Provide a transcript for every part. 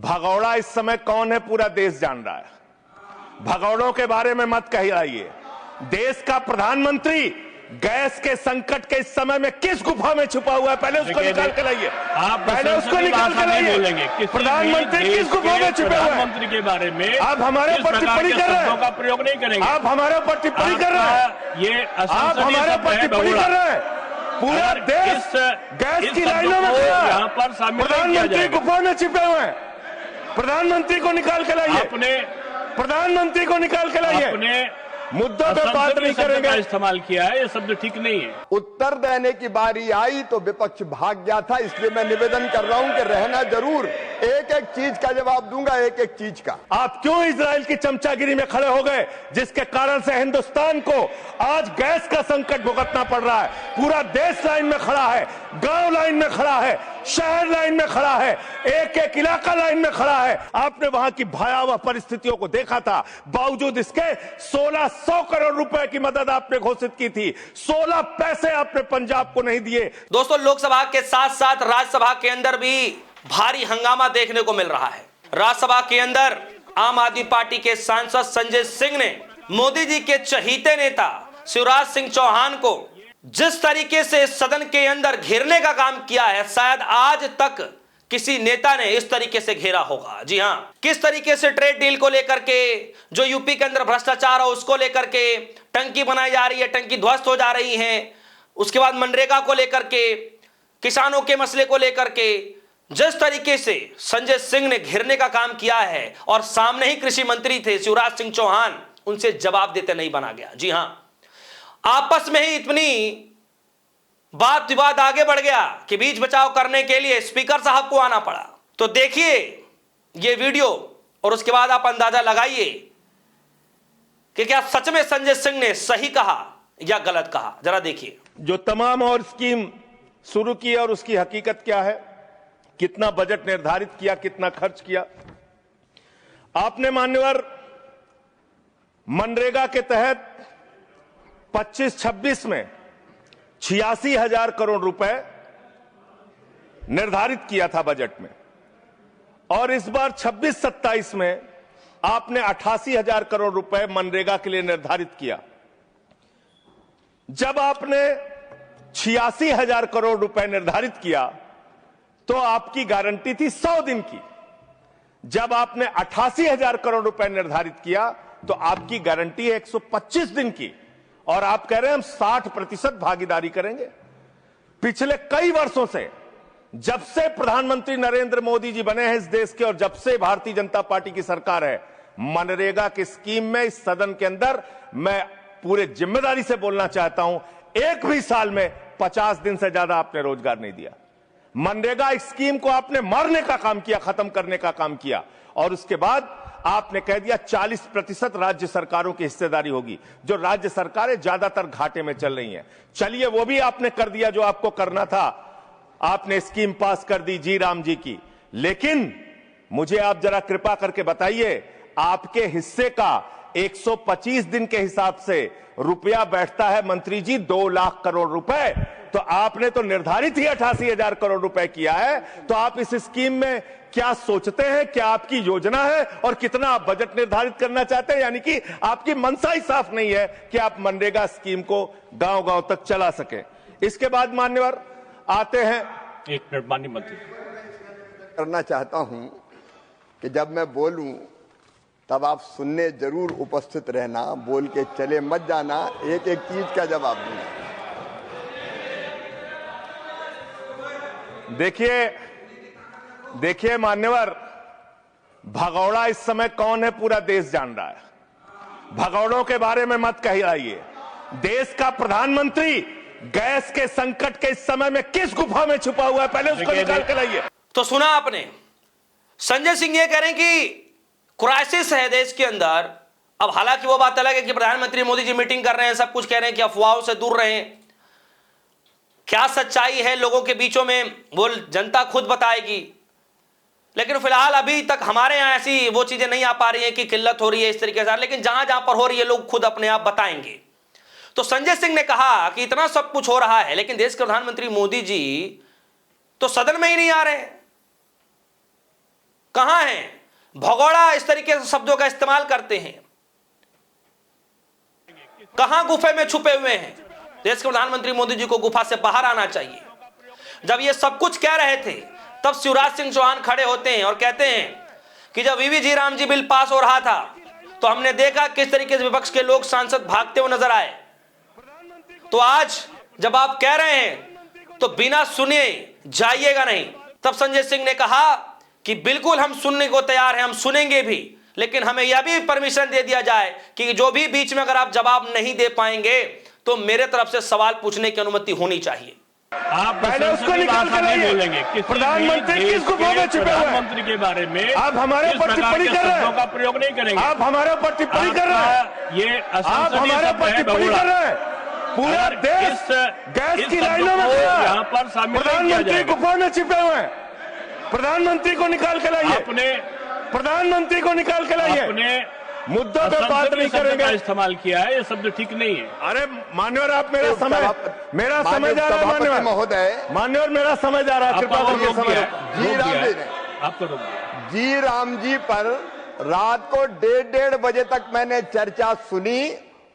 भगौड़ा इस समय कौन है पूरा देश जान रहा है। भगौड़ों के बारे में मत कहिए। देश का प्रधानमंत्री गैस के संकट के इस समय में किस गुफा में छुपा हुआ है, पहले उसको निकाल के लाइए। पहले उसको निकाल के लाइए। प्रधानमंत्री किस गुफा में छुपे हुए हैं? प्रधानमंत्री के बारे में आप हमारे ऊपर टिप्पणी कर रहे हैं। का प्रयोग नहीं करेंगे। आप हमारे ऊपर टिप्पणी कर रहे हैं। ये आप हमारे ऊपर टिप्पणी कर रहे हैं। पूरा देश गैस की लाइनों में खड़ा है। यहाँ पर प्रधानमंत्री गुफा में छिपे हुए हैं। प्रधानमंत्री को निकाल के लाइए। प्रधानमंत्री को निकाल के लाइए। मुद्दों पे बात नहीं करेंगे। इस्तेमाल किया है, ये शब्द ठीक नहीं है। उत्तर देने की बारी आई तो विपक्ष भाग गया था, इसलिए मैं निवेदन कर रहा हूं कि रहना जरूर, एक एक चीज का जवाब दूंगा, एक एक चीज का। आप क्यों इजराइल की चमचागिरी में खड़े हो गए, जिसके कारण से हिंदुस्तान को आज गैस का संकट भुगतना पड़ रहा है। पूरा देश लाइन में खड़ा है, गांव लाइन में खड़ा है, शहर लाइन में खड़ा है, एक एक इलाका लाइन में खड़ा है। आपने वहां की भयावह परिस्थितियों को देखा था, बावजूद इसके 1600 करोड़ रुपए की मदद आपने घोषित की थी। 16 पैसे आपने पंजाब को नहीं दिए। दोस्तों, लोकसभा के साथ साथ राज्यसभा के अंदर भी भारी हंगामा देखने को मिल रहा है। राज्यसभा के अंदर आम आदमी पार्टी के सांसद संजय सिंह ने मोदी जी के चहीते नेता शिवराज सिंह चौहान को जिस तरीके से सदन के अंदर घेरने का काम किया है, शायद आज तक किसी नेता ने इस तरीके से घेरा होगा। जी हां, किस तरीके से ट्रेड डील को लेकर के, जो यूपी के अंदर भ्रष्टाचार है उसको लेकर के टंकी बनाई जा रही है, टंकी ध्वस्त हो जा रही है। उसके बाद मनरेगा को लेकर के, किसानों के मसले को लेकर के जिस तरीके से संजय सिंह ने घेरने का काम किया है, और सामने ही कृषि मंत्री थे शिवराज सिंह चौहान, उनसे जवाब देते नहीं बना गया। जी हां, आपस में ही इतनी बात विवाद आगे बढ़ गया कि बीच बचाव करने के लिए स्पीकर साहब को आना पड़ा। तो देखिए ये वीडियो और उसके बाद आप अंदाजा लगाइए कि क्या सच में संजय सिंह ने सही कहा या गलत कहा। जरा देखिए। जो तमाम और स्कीम शुरू की और उसकी हकीकत क्या है, कितना बजट निर्धारित किया, कितना खर्च किया। आपने मान्यवर मनरेगा के तहत 25-26 में 86,000 करोड़ रुपए निर्धारित किया था बजट में, और इस बार 26-27 में आपने 88,000 करोड़ रुपए मनरेगा के लिए निर्धारित किया। जब आपने 86,000 करोड़ रुपए निर्धारित किया तो आपकी गारंटी थी 100 दिन की। जब आपने 88,000 करोड़ रुपए निर्धारित किया तो आपकी गारंटी है 125 दिन की, और आप कह रहे हैं हम 60% भागीदारी करेंगे। पिछले कई वर्षों से, जब से प्रधानमंत्री नरेंद्र मोदी जी बने हैं इस देश के, और जब से भारतीय जनता पार्टी की सरकार है, मनरेगा की स्कीम में इस सदन के अंदर मैं पूरे जिम्मेदारी से बोलना चाहता हूं, एक भी साल में 50 दिन से ज्यादा आपने रोजगार नहीं दिया। मनरेगा स्कीम को आपने मारने का काम किया, खत्म करने का काम किया, और उसके बाद आपने कह दिया 40% राज्य सरकारों की हिस्सेदारी होगी। जो राज्य सरकारें ज्यादातर घाटे में चल रही हैं, चलिए वो भी आपने कर दिया जो आपको करना था। आपने स्कीम पास कर दी जी राम जी की, लेकिन मुझे आप जरा कृपा करके बताइए, आपके हिस्से का 125 दिन के हिसाब से रुपया बैठता है मंत्री जी 2 लाख करोड़ रुपए, तो आपने तो निर्धारित ही 88,000 करोड़ रुपए किया है। तो आप इस स्कीम में क्या सोचते हैं, क्या आपकी योजना है, और कितना आप बजट निर्धारित करना चाहते हैं? यानी कि आपकी मंशा ही साफ नहीं है कि आप मनरेगा स्कीम को गांव-गांव तक चला सके। इसके बाद मान्यवर आते हैं। एक मिनट माननीय मंत्री। करना चाहता हूं कि जब मैं बोलूं तब आप सुनने जरूर उपस्थित रहना, बोल के चले मत जाना, एक एक चीज का जवाब दूंगा। देखिए मान्यवर, भगौड़ा इस समय कौन है पूरा देश जान रहा है। भगौड़ों के बारे में मत कहिए। देश का प्रधानमंत्री गैस के संकट के इस समय में किस गुफा में छुपा हुआ है, पहले उसको निकाल के लाइए। तो सुना आपने, संजय सिंह ये कह रहे हैं कि क्राइसिस है देश के अंदर। अब हालांकि वो बात अलग है कि प्रधानमंत्री मोदी जी मीटिंग कर रहे हैं, सब कुछ कह रहे हैं कि अफवाहों से दूर रहें। क्या सच्चाई है लोगों के बीचों में वो जनता खुद बताएगी, लेकिन फिलहाल अभी तक हमारे यहां ऐसी वो चीजें नहीं आ पा रही है कि किल्लत हो रही है इस तरीके से, लेकिन जहां जहां पर हो रही है लोग खुद अपने आप बताएंगे। तो संजय सिंह ने कहा कि इतना सब कुछ हो रहा है, लेकिन देश के प्रधानमंत्री मोदी जी तो सदन में ही नहीं आ रहे हैं। कहां हैं? भगोड़ा इस तरीके से शब्दों का इस्तेमाल करते हैं। कहां गुफे में छुपे हुए हैं? देश के प्रधानमंत्री मोदी जी को गुफा से बाहर आना चाहिए। जब ये सब कुछ कह रहे थे तब शिवराज सिंह चौहान खड़े होते हैं और कहते हैं कि जब वीवी राम जी बिल पास हो रहा था तो हमने देखा किस तरीके से विपक्ष के लोग सांसद भागते हुए नजर आए। तो आज जब आप कह रहे हैं तो बिना सुने जाइएगा नहीं। तब संजय सिंह ने कहा कि बिल्कुल हम सुनने को तैयार हैं, हम सुनेंगे भी, लेकिन हमें यह भी परमिशन दे दिया जाए कि जो भी बीच में अगर आप जवाब नहीं दे पाएंगे तो मेरे तरफ से सवाल पूछने की अनुमति होनी चाहिए। आप पहले उसको निकाल कर नहीं लाइए। बोलेंगे प्रधानमंत्री किस गुफा में छुपे हुए हैं? प्रधानमंत्री के बारे में आप हमारे इस ऊपर प्रकार टिप्पणी के कर रहे हैं। शब्दों का प्रयोग नहीं करेंगे। आप हमारे ऊपर टिप्पणी कर रहे हैं। ये आप असंसदीय हमारे शब्द ऊपर है, टिप्पणी बहुड़ा। कर रहे हैं। पूरा अगर देश गैस इस की शब्द लाइनों में को खड़ा है। यहाँ पर शामिल नहीं किया प्रधानमंत्री जाएगा। गुफा में छिपे हुए हैं। प्रधानमंत्री को निकाल के लाइए। आपने प्रधानमंत्री को निकाल के लाइए। मुद्दों पे बात नहीं करेंगे। इस्तेमाल किया है, ये शब्द ठीक नहीं है। अरे मान्यवर, आप मेरा समय जा रहा है। मान्यवर महोदय, मान्यवर, मेरा समय जा रहा है। कृपा करके समय जी राम जी ने आपको रोक दिया। जी राम जी पर रात को 1:30 बजे तक मैंने चर्चा सुनी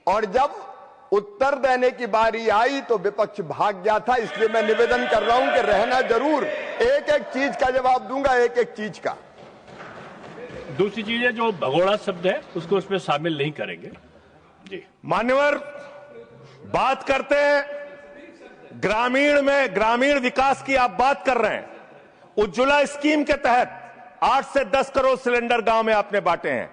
और जब उत्तर देने की बारी आई तो विपक्ष भाग गया था। इसलिए मैं निवेदन कर रहा हूं कि रहना जरूर, एक एक चीज का जवाब दूंगा, एक एक चीज का। दूसरी चीज है जो भगोड़ा शब्द है उसको उसमें शामिल नहीं करेंगे। जी मान्यवर, बात करते हैं ग्रामीण विकास की। आप बात कर रहे हैं उज्ज्वला स्कीम के तहत 8 से 10 करोड़ सिलेंडर गांव में आपने बांटे हैं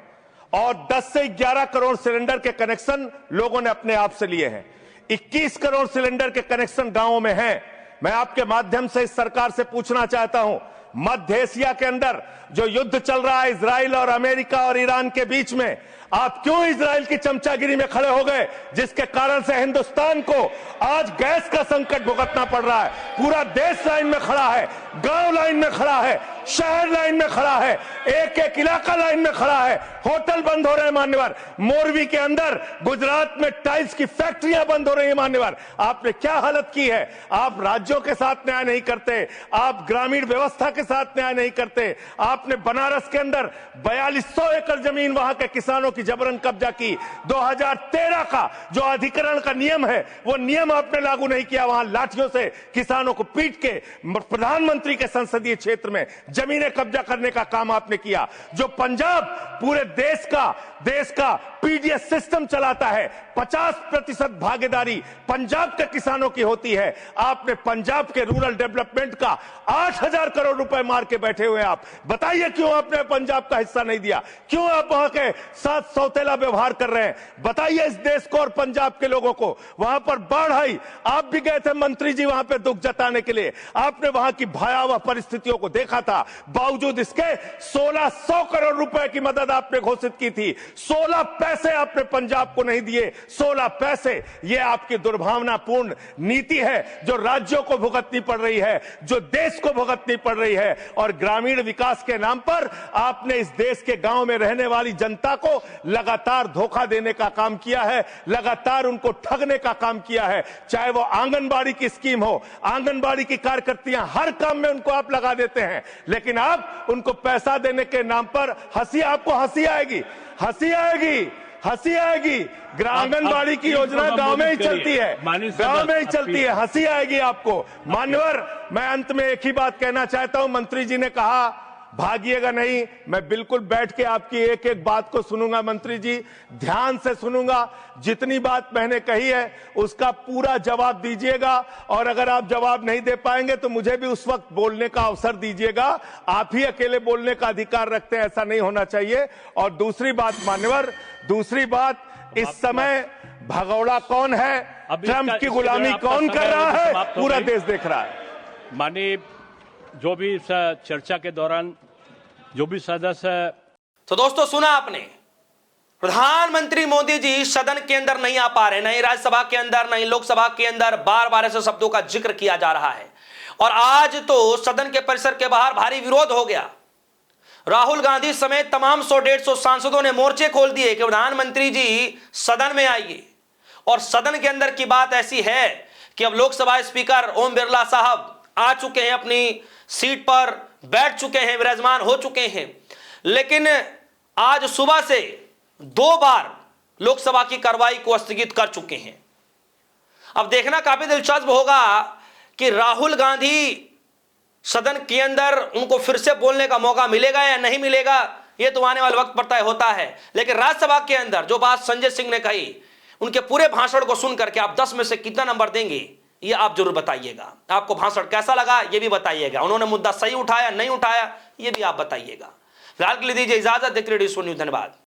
और 10 से 11 करोड़ सिलेंडर के कनेक्शन लोगों ने अपने आप से लिए हैं। 21 करोड़ सिलेंडर के कनेक्शन गांवों में हैं। मैं आपके माध्यम से इस सरकार से पूछना चाहता हूं, मध्य एशिया के अंदर जो युद्ध चल रहा है इजराइल और अमेरिका और ईरान के बीच में, आप क्यों इजराइल की चमचागिरी में खड़े हो गए, जिसके कारण से हिंदुस्तान को आज गैस का संकट भुगतना पड़ रहा है। पूरा देश लाइन में खड़ा है, गांव लाइन में खड़ा है, शहर लाइन में खड़ा है, एक एक इलाका लाइन में खड़ा है। होटल बंद हो रहे हैं मान्यवर। मोरवी के अंदर गुजरात में टाइल्स की फैक्ट्रियां बंद हो रही है मान्यवर। आपने क्या हालत की है? आप राज्यों के साथ न्याय नहीं करते, आप ग्रामीण व्यवस्था के साथ न्याय नहीं करते। आपने बनारस के अंदर 4200 एकड़ जमीन वहां के किसानों की जबरन कब्जा की। 2013 का जो अधिकरण का नियम है वो नियम आपने लागू नहीं किया। वहां लाठियों से किसानों को पीट के प्रधानमंत्री के संसदीय क्षेत्र में जमीनें कब्जा करने का काम आपने किया। जो पंजाब पूरे देश का पीडीएस सिस्टम चलाता है, 50% भागीदारी पंजाब के किसानों की होती है। आपने पंजाब के रूरल डेवलपमेंट का 8000 करोड़ रुपए मार के बैठे हुए। आप बताइए क्यों आपने पंजाब का हिस्सा नहीं दिया? क्यों आप वहां के साथ सौतेला व्यवहार कर रहे हैं? बताइए इस देश को और पंजाब के लोगों को। वहां पर बाढ़ आई, आप भी गए थे मंत्री जी वहां पे दुख जताने के लिए। आपने वहां की भयावह परिस्थितियों को देखा था। बावजूद इसके 1600 करोड़ रुपए की मदद आपने घोषित की थी। 16 पैसे आपने पंजाब को नहीं दिए। 16 पैसे। यह आपकी दुर्भावनापूर्ण नीति है जो राज्यों को भुगतनी पड़ रही है, जो देश को भुगतनी पड़ रही है। और ग्रामीण विकास के नाम पर आपने इस देश के गांव में रहने वाली जनता को लगातार धोखा देने का काम किया है, लगातार उनको ठगने का काम किया है। चाहे वो आंगनबाड़ी की स्कीम हो, आंगनबाड़ी की कार्यकर्तियां, हर काम में उनको आप लगा देते हैं, लेकिन आप उनको पैसा देने के नाम पर आपको हंसी आएगी, हंसी आएगी, हंसी आएगी। आंगनबाड़ी की योजना गांव में ही चलती है, गांव में ही चलती है, हंसी आएगी आपको। मान्यवर, मैं अंत में एक ही बात कहना चाहता हूं। मंत्री जी ने कहा भागिएगा नहीं, मैं बिल्कुल बैठ के आपकी एक एक बात को सुनूंगा। मंत्री जी, ध्यान से सुनूंगा। जितनी बात मैंने कही है उसका पूरा जवाब दीजिएगा, और अगर आप जवाब नहीं दे पाएंगे तो मुझे भी उस वक्त बोलने का अवसर दीजिएगा। आप ही अकेले बोलने का अधिकार रखते हैं, ऐसा नहीं होना चाहिए। और दूसरी बात मान्यवर, दूसरी बात, इस समय भगौड़ा कौन है, ट्रंप की गुलामी कौन कर रहा है, पूरा देश देख रहा है। माननीय जो भी इस चर्चा के दौरान जो भी सदस्य, तो दोस्तों सुना आपने, प्रधानमंत्री मोदी जी सदन के अंदर नहीं आ पा रहे, नहीं राज्यसभा के अंदर, नहीं लोकसभा के अंदर। बार बार ऐसे शब्दों का जिक्र किया जा रहा है और आज तो सदन के परिसर के बाहर भारी विरोध हो गया। राहुल गांधी समेत तमाम 100-150 सांसदों ने मोर्चे खोल दिए कि प्रधानमंत्री जी सदन में आइए। और सदन के अंदर की बात ऐसी है कि अब लोकसभा स्पीकर ओम बिरला साहब आ चुके हैं अपनी सीट पर, बैठ चुके हैं, विराजमान हो चुके हैं, लेकिन आज सुबह से 2 बार लोकसभा की कार्रवाई को स्थगित कर चुके हैं। अब देखना काफी दिलचस्प होगा कि राहुल गांधी सदन के अंदर उनको फिर से बोलने का मौका मिलेगा या नहीं मिलेगा, यह तो आने वाले वक्त पर तय होता है। लेकिन राज्यसभा के अंदर जो बात संजय सिंह ने कही, उनके पूरे भाषण को सुन करके आप 10 में से कितना नंबर देंगे, यह आप जरूर बताइएगा। आपको भाषण कैसा लगा यह भी बताइएगा। उन्होंने मुद्दा सही उठाया नहीं उठाया यह भी आप बताइएगा। फिलहाल के लिए दीजिए इजाजत। देखते रहिए न्यूज़। धन्यवाद।